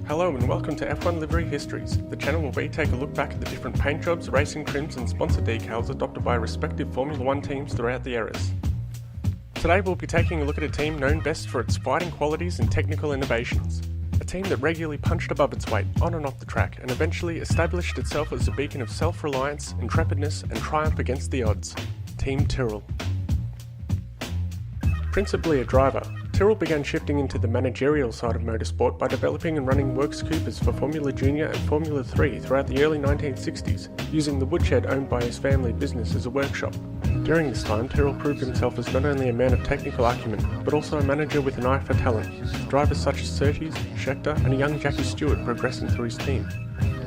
Hello and welcome to F1 Livery Histories, the channel where we take a look back at the different paint jobs, racing trims and sponsor decals adopted by respective Formula 1 teams throughout the eras. Today we'll be taking a look at a team known best for its fighting qualities and technical innovations. A team that regularly punched above its weight on and off the track and eventually established itself as a beacon of self-reliance, intrepidness and triumph against the odds. Team Tyrrell. Principally a driver, Tyrrell began shifting into the managerial side of motorsport by developing and running works Coopers for Formula Junior and Formula 3 throughout the early 1960s, using the woodshed owned by his family business as a workshop. During this time, Tyrrell proved himself as not only a man of technical acumen, but also a manager with an eye for talent, with drivers such as Surtees, Scheckter and a young Jackie Stewart progressing through his team.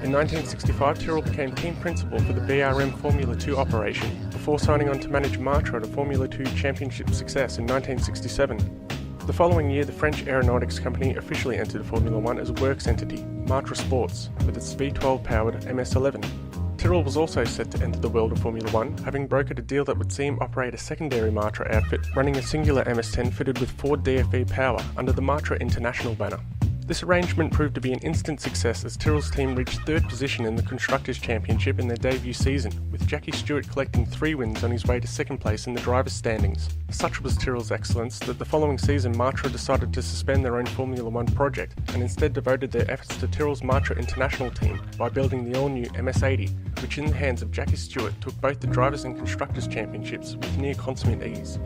In 1965, Tyrrell became team principal for the BRM Formula 2 operation, before signing on to manage Matra to Formula 2 championship success in 1967. The following year, the French aeronautics company officially entered Formula 1 as a works entity, Matra Sports, with its V12-powered MS-11. Tyrrell was also set to enter the world of Formula 1, having brokered a deal that would see him operate a secondary Matra outfit, running a singular MS-10 fitted with Ford DFV power under the Matra International banner. This arrangement proved to be an instant success as Tyrrell's team reached third position in the Constructors' Championship in their debut season, with Jackie Stewart collecting 3 wins on his way to second place in the drivers' standings. Such was Tyrrell's excellence that the following season Matra decided to suspend their own Formula 1 project and instead devoted their efforts to Tyrrell's Matra International team by building the all-new MS-80, which in the hands of Jackie Stewart took both the Drivers' and Constructors' Championships with near consummate ease.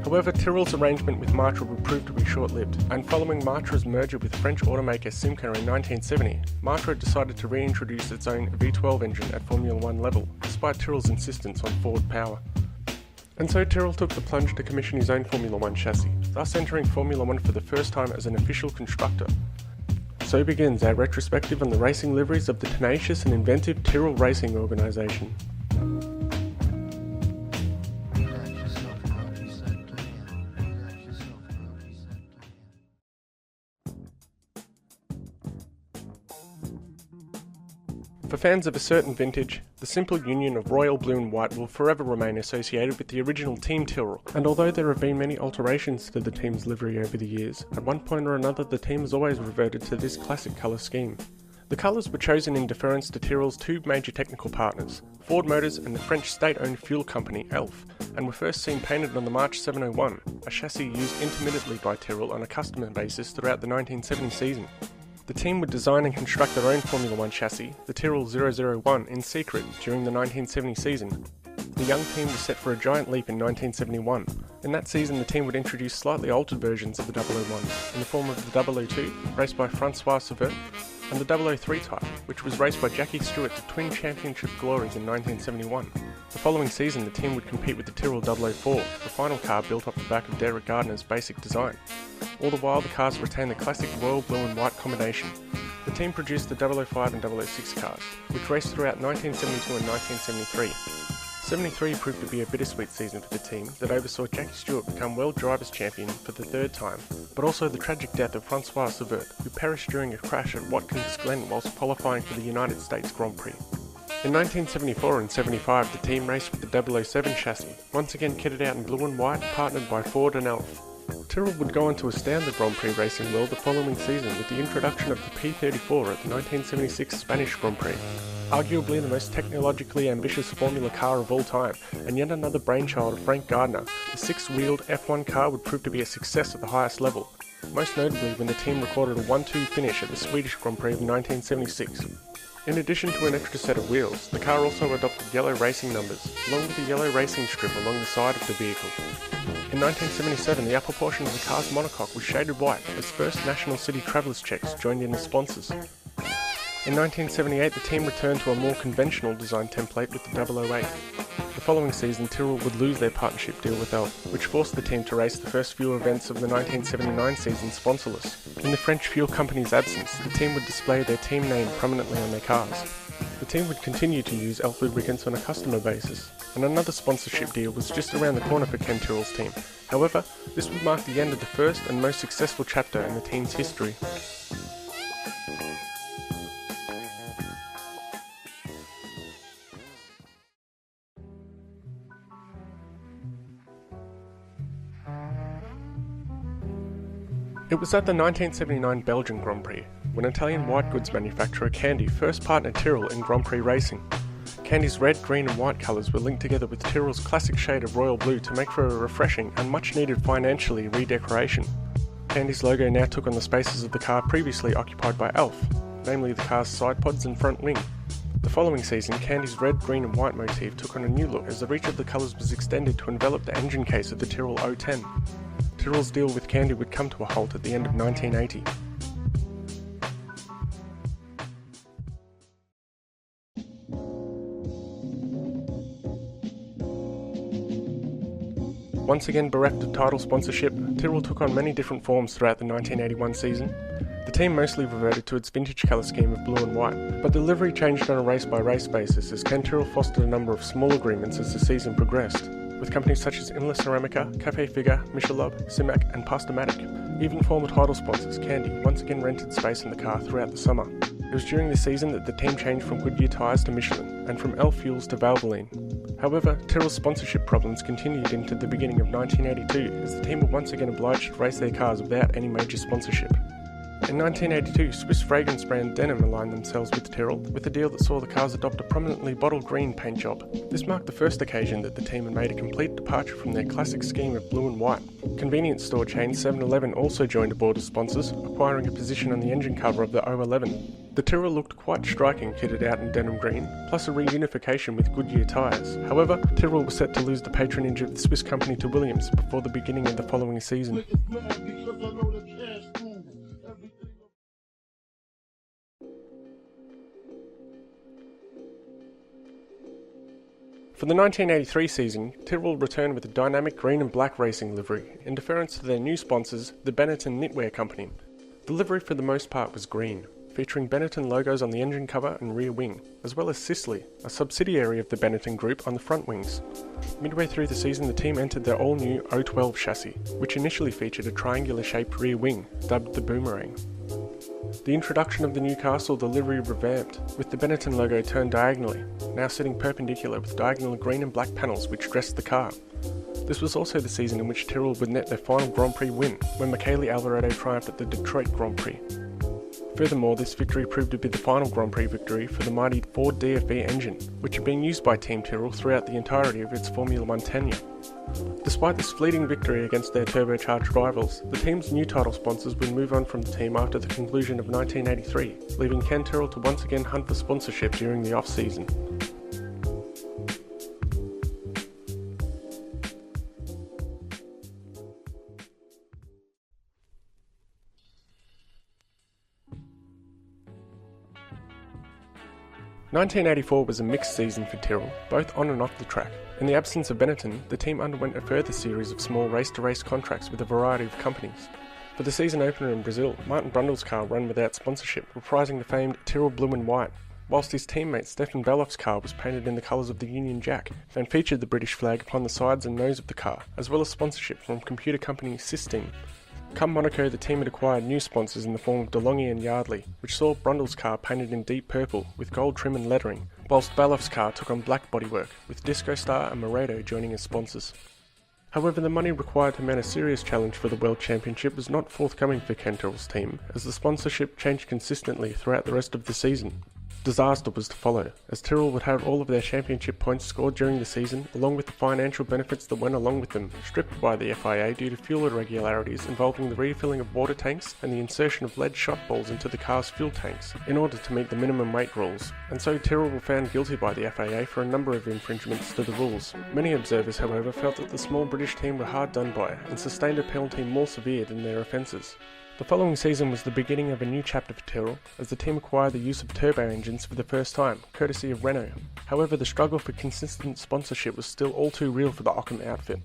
However, Tyrrell's arrangement with Matra would prove to be short-lived, and following Matra's merger with French automaker Simca in 1970, Matra decided to reintroduce its own V12 engine at Formula 1 level, despite Tyrrell's insistence on Ford power. And so Tyrrell took the plunge to commission his own Formula 1 chassis, thus entering Formula 1 for the first time as an official constructor. So begins our retrospective on the racing liveries of the tenacious and inventive Tyrrell Racing Organisation. For fans of a certain vintage, the simple union of royal blue and white will forever remain associated with the original Team Tyrrell, and although there have been many alterations to the team's livery over the years, at one point or another the team has always reverted to this classic colour scheme. The colours were chosen in deference to Tyrrell's 2 major technical partners, Ford Motors and the French state-owned fuel company ELF, and were first seen painted on the March 701, a chassis used intermittently by Tyrrell on a customer basis throughout the 1970 season. The team would design and construct their own Formula 1 chassis, the Tyrrell 001, in secret during the 1970 season. The young team was set for a giant leap in 1971. In that season, the team would introduce slightly altered versions of the 001, in the form of the 002, raced by Francois Cevert, and the 003 type, which was raced by Jackie Stewart to twin championship glories in 1971. The following season, the team would compete with the Tyrrell 004, the final car built off the back of Derek Gardner's basic design. All the while, the cars retained the classic royal blue and white combination. The team produced the 005 and 006 cars, which raced throughout 1972 and 1973. 73 proved to be a bittersweet season for the team that oversaw Jackie Stewart become World Drivers' Champion for the 3rd time, but also the tragic death of Francois Cevert, who perished during a crash at Watkins Glen whilst qualifying for the United States Grand Prix. In 1974 and 75, the team raced with the 007 chassis, once again kitted out in blue and white, partnered by Ford and ELF. Tyrrell would go on to astound the Grand Prix racing world the following season with the introduction of the P34 at the 1976 Spanish Grand Prix. Arguably the most technologically ambitious Formula car of all time, and yet another brainchild of Frank Gardner, the 6-wheeled F1 car would prove to be a success at the highest level, most notably when the team recorded a 1-2 finish at the Swedish Grand Prix of 1976. In addition to an extra set of wheels, the car also adopted yellow racing numbers, along with a yellow racing strip along the side of the vehicle. In 1977, the upper portion of the car's monocoque was shaded white as First National City Travellers checks joined in as sponsors. In 1978, the team returned to a more conventional design template with the 008. The following season, Tyrrell would lose their partnership deal with ELF, which forced the team to race the first few events of the 1979 season sponsorless. In the French fuel company's absence, the team would display their team name prominently on their cars. The team would continue to use ELF lubricants on a customer basis, and another sponsorship deal was just around the corner for Ken Tyrrell's team. However, this would mark the end of the first and most successful chapter in the team's history. It was at the 1979 Belgian Grand Prix, when Italian white goods manufacturer Candy first partnered Tyrrell in Grand Prix racing. Candy's red, green and white colours were linked together with Tyrrell's classic shade of royal blue to make for a refreshing and much needed financially redecoration. Candy's logo now took on the spaces of the car previously occupied by Alf, namely the car's side pods and front wing. The following season, Candy's red, green and white motif took on a new look as the reach of the colours was extended to envelop the engine case of the Tyrrell 010. Tyrrell's deal with Candy would come to a halt at the end of 1980. Once again bereft of title sponsorship, Tyrrell took on many different forms throughout the 1981 season. The team mostly reverted to its vintage colour scheme of blue and white, but the livery changed on a race-by-race basis as Ken Tyrrell fostered a number of small agreements as the season progressed, with companies such as Inla Ceramica, Cafe Figure, Michelob, Simac and Pastamatic. Even former title sponsors Candy once again rented space in the car throughout the summer. It was during this season that the team changed from Goodyear tyres to Michelin, and from Elf Fuels to Valvoline. However, Tyrrell's sponsorship problems continued into the beginning of 1982 as the team were once again obliged to race their cars without any major sponsorship. In 1982, Swiss fragrance brand Denim aligned themselves with Tyrrell, with a deal that saw the cars adopt a prominently bottle green paint job. This marked the first occasion that the team had made a complete departure from their classic scheme of blue and white. Convenience store chain 7-Eleven also joined aboard as sponsors, acquiring a position on the engine cover of the 011. The Tyrrell looked quite striking kitted out in denim green, plus a reunification with Goodyear tyres. However, Tyrrell was set to lose the patronage of the Swiss company to Williams before the beginning of the following season. For the 1983 season, Tyrrell returned with a dynamic green and black racing livery, in deference to their new sponsors, the Benetton Knitwear Company. The livery for the most part was green, featuring Benetton logos on the engine cover and rear wing, as well as Sisley, a subsidiary of the Benetton Group, on the front wings. Midway through the season, the team entered their all-new 012 chassis, which initially featured a triangular-shaped rear wing, dubbed the Boomerang. The introduction of the new car saw the livery revamped, with the Benetton logo turned diagonally, now sitting perpendicular with diagonal green and black panels which dressed the car. This was also the season in which Tyrrell would net their final Grand Prix win, when Michele Alvarado triumphed at the Detroit Grand Prix. Furthermore, this victory proved to be the final Grand Prix victory for the mighty Ford DFV engine, which had been used by Team Tyrrell throughout the entirety of its Formula One tenure. Despite this fleeting victory against their turbocharged rivals, the team's new title sponsors would move on from the team after the conclusion of 1983, leaving Ken Tyrrell to once again hunt for sponsorship during the off-season. (1984) was a mixed season for Tyrrell, both on and off the track. In the absence of Benetton, the team underwent a further series of small race-to-race contracts with a variety of companies. For the season opener in Brazil, Martin Brundle's car ran without sponsorship, reprising the famed Tyrrell blue and white, whilst his teammate Stefan Belloff's car was painted in the colours of the Union Jack and featured the British flag upon the sides and nose of the car, as well as sponsorship from computer company Sistine. Come Monaco, the team had acquired new sponsors in the form of DeLonghi and Yardley, which saw Brundle's car painted in deep purple with gold trim and lettering, whilst Belloff's car took on black bodywork, with Disco Star and Moreto joining as sponsors. However, the money required to mount a serious challenge for the World Championship was not forthcoming for Ken Tyrrell's team, as the sponsorship changed consistently throughout the rest of the season. Disaster was to follow, as Tyrrell would have all of their championship points scored during the season, along with the financial benefits that went along with them, stripped by the FIA due to fuel irregularities involving the refilling of water tanks and the insertion of lead shot balls into the car's fuel tanks, in order to meet the minimum weight rules, and so Tyrrell were found guilty by the FIA for a number of infringements to the rules. Many observers, however, felt that the small British team were hard done by, and sustained a penalty more severe than their offences. The following season was the beginning of a new chapter for Tyrrell, as the team acquired the use of turbo engines for the first time, courtesy of Renault. However, the struggle for consistent sponsorship was still all too real for the Ockham outfit.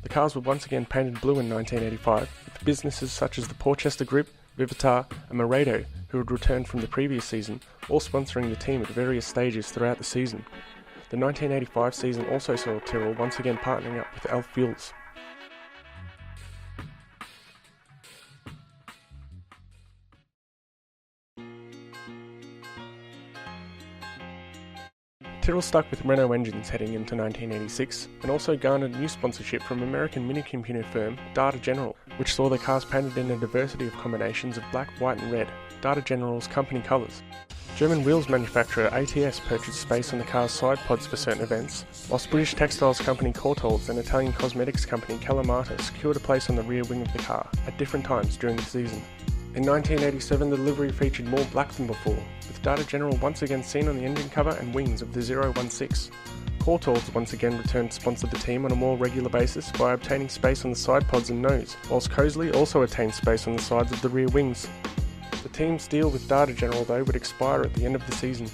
The cars were once again painted blue in 1985, with businesses such as the Porchester Group, Vivitar and Moreto, who had returned from the previous season, all sponsoring the team at various stages throughout the season. The 1985 season also saw Tyrrell once again partnering up with Elf Fuels. Tyrrell stuck with Renault engines heading into 1986 and also garnered new sponsorship from American mini-computer firm Data General, which saw the cars painted in a diversity of combinations of black, white and red, Data General's company colours. German wheels manufacturer ATS purchased space on the car's side pods for certain events, whilst British textiles company Courtaulds and Italian cosmetics company Kalamata secured a place on the rear wing of the car at different times during the season. In 1987 the livery featured more black than before, with Data General once again seen on the engine cover and wings of the 016. Courtaulds once again returned to sponsor the team on a more regular basis by obtaining space on the side pods and nose, whilst Cosley also attained space on the sides of the rear wings. The team's deal with Data General though would expire at the end of the season.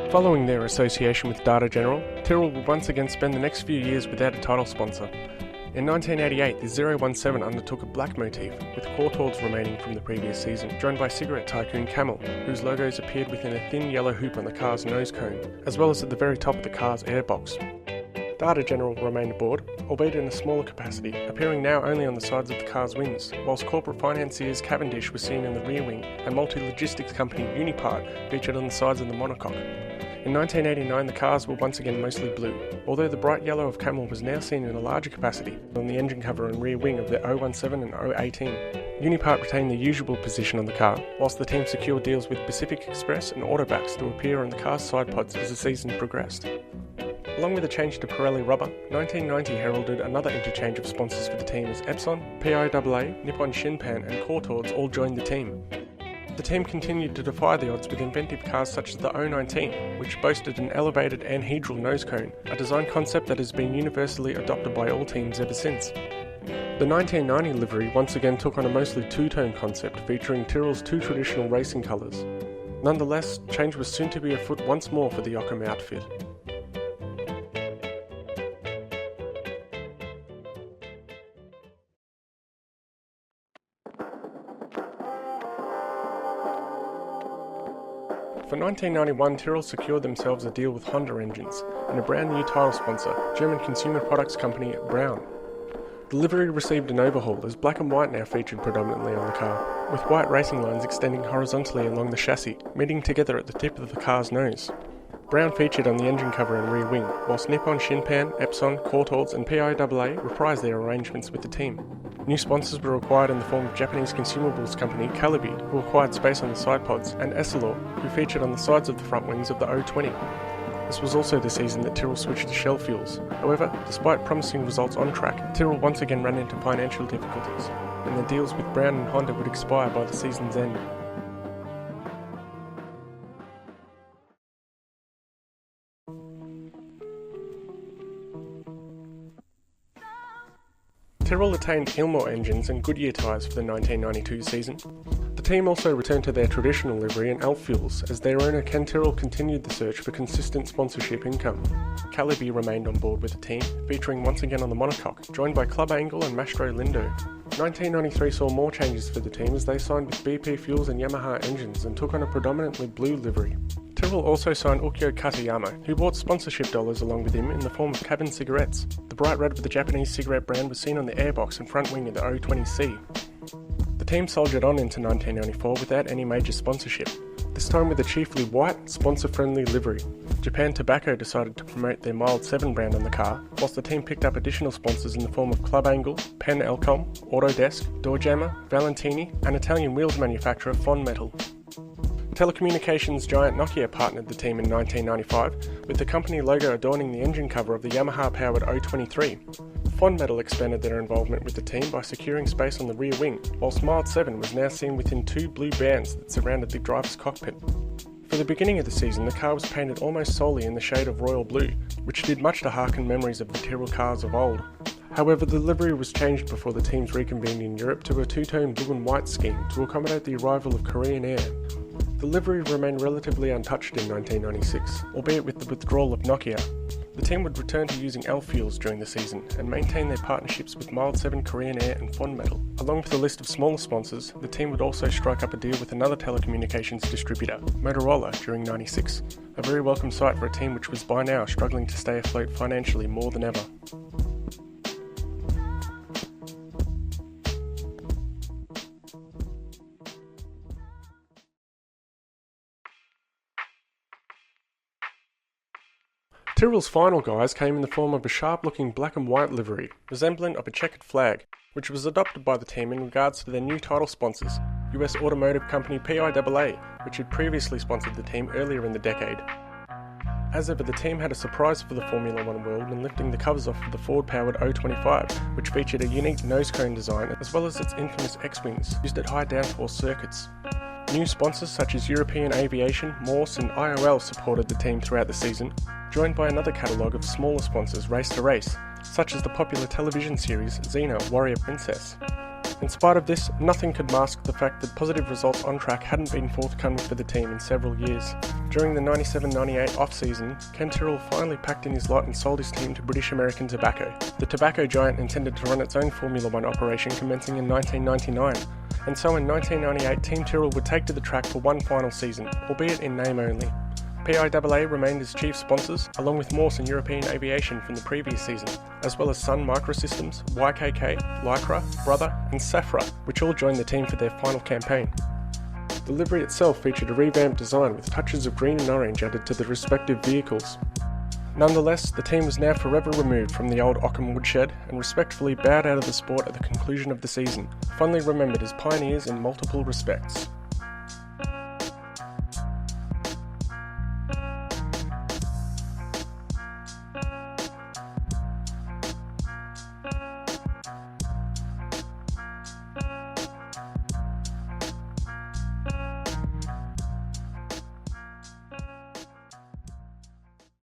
Following their association with Data General, Tyrrell would once again spend the next few years without a title sponsor. In 1988, the 017 undertook a black motif, with Courtaulds remaining from the previous season, joined by cigarette tycoon Camel, whose logos appeared within a thin yellow hoop on the car's nose cone, as well as at the very top of the car's airbox. Data General remained aboard, albeit in a smaller capacity, appearing now only on the sides of the car's wings, whilst corporate financiers Cavendish was seen in the rear wing, and multi-logistics company Unipart featured on the sides of the monocoque. In 1989 the cars were once again mostly blue, although the bright yellow of Camel was now seen in a larger capacity on the engine cover and rear wing of the 017 and 018. Unipart retained the usual position on the car, whilst the team secured deals with Pacific Express and Autobacks to appear on the car's side pods as the season progressed. Along with a change to Pirelli rubber, 1990 heralded another interchange of sponsors for the team as Epson, PIAA, Nippon Shinpan and Courtaulds all joined the team. The team continued to defy the odds with inventive cars such as the 019, which boasted an elevated anhedral nose cone, a design concept that has been universally adopted by all teams ever since. The 1990 livery once again took on a mostly two-tone concept featuring Tyrrell's two traditional racing colours. Nonetheless, change was soon to be afoot once more for the Ockham outfit. For 1991, Tyrrell secured themselves a deal with Honda Engines and a brand new title sponsor, German consumer products company Braun. The livery received an overhaul as black and white now featured predominantly on the car, with white racing lines extending horizontally along the chassis, meeting together at the tip of the car's nose. Braun featured on the engine cover and rear wing, whilst Nippon Shinpan, Epson, Courtaulds and PIAA reprised their arrangements with the team. New sponsors were acquired in the form of Japanese consumables company Calibi, who acquired space on the side pods, and Essilor, who featured on the sides of the front wings of the 020. This was also the season that Tyrrell switched to Shell fuels. However, despite promising results on track, Tyrrell once again ran into financial difficulties, and their deals with Braun and Honda would expire by the season's end. Tyrrell attained Ilmor engines and Goodyear tyres for the 1992 season. The team also returned to their traditional livery and Alf fuels, as their owner Ken Tyrrell continued the search for consistent sponsorship income. Calibi remained on board with the team, featuring once again on the monocoque, joined by Club Angle and Mastro Lindo. 1993 saw more changes for the team as they signed with BP Fuels and Yamaha engines and took on a predominantly blue livery. Tyrrell also signed Ukyo Katayama, who bought sponsorship dollars along with him in the form of cabin cigarettes. The bright red with the Japanese cigarette brand was seen on the airbox and front wing of the 020C. The team soldiered on into 1994 without any major sponsorship, this time with a chiefly white, sponsor-friendly livery. Japan Tobacco decided to promote their Mild 7 brand on the car, whilst the team picked up additional sponsors in the form of Club Angle, Penn Elcom, Autodesk, Doorjammer, Valentini, and Italian wheels manufacturer Fondmetal. Telecommunications giant Nokia partnered the team in 1995, with the company logo adorning the engine cover of the Yamaha-powered 023. Fondmetal expanded their involvement with the team by securing space on the rear wing, whilst Mild 7 was now seen within two blue bands that surrounded the driver's cockpit. For the beginning of the season, the car was painted almost solely in the shade of royal blue, which did much to harken memories of the Tyrrell cars of old. However, the livery was changed before the teams reconvened in Europe to a two-tone blue and white scheme to accommodate the arrival of Korean Air. The livery remained relatively untouched in 1996, albeit with the withdrawal of Nokia. The team would return to using Alf fuels during the season and maintain their partnerships with Mild 7, Korean Air and Fondmetal. Along with a list of smaller sponsors, the team would also strike up a deal with another telecommunications distributor, Motorola, during '96, a very welcome sight for a team which was by now struggling to stay afloat financially more than ever. Tyrrell's final guise came in the form of a sharp-looking black and white livery, resemblant of a checkered flag, which was adopted by the team in regards to their new title sponsors, US automotive company PIAA, which had previously sponsored the team earlier in the decade. As ever, the team had a surprise for the Formula One world when lifting the covers off of the Ford-powered O25, which featured a unique nose cone design as well as its infamous X-Wings, used at high downforce circuits. New sponsors such as European Aviation, Morse and IOL supported the team throughout the season, joined by another catalogue of smaller sponsors race to race, such as the popular television series Xena Warrior Princess. In spite of this, nothing could mask the fact that positive results on track hadn't been forthcoming for the team in several years. During the 97-98 off-season, Ken Tyrrell finally packed in his lot and sold his team to British American Tobacco. The tobacco giant intended to run its own Formula One operation commencing in 1999, and so in 1998 Team Tyrrell would take to the track for one final season, albeit in name only. PIAA remained as chief sponsors, along with Morse and European Aviation from the previous season, as well as Sun Microsystems, YKK, Lycra, Brother and Safra, which all joined the team for their final campaign. The livery itself featured a revamped design with touches of green and orange added to the respective vehicles. Nonetheless, the team was now forever removed from the old Ockham woodshed and respectfully bowed out of the sport at the conclusion of the season, fondly remembered as pioneers in multiple respects.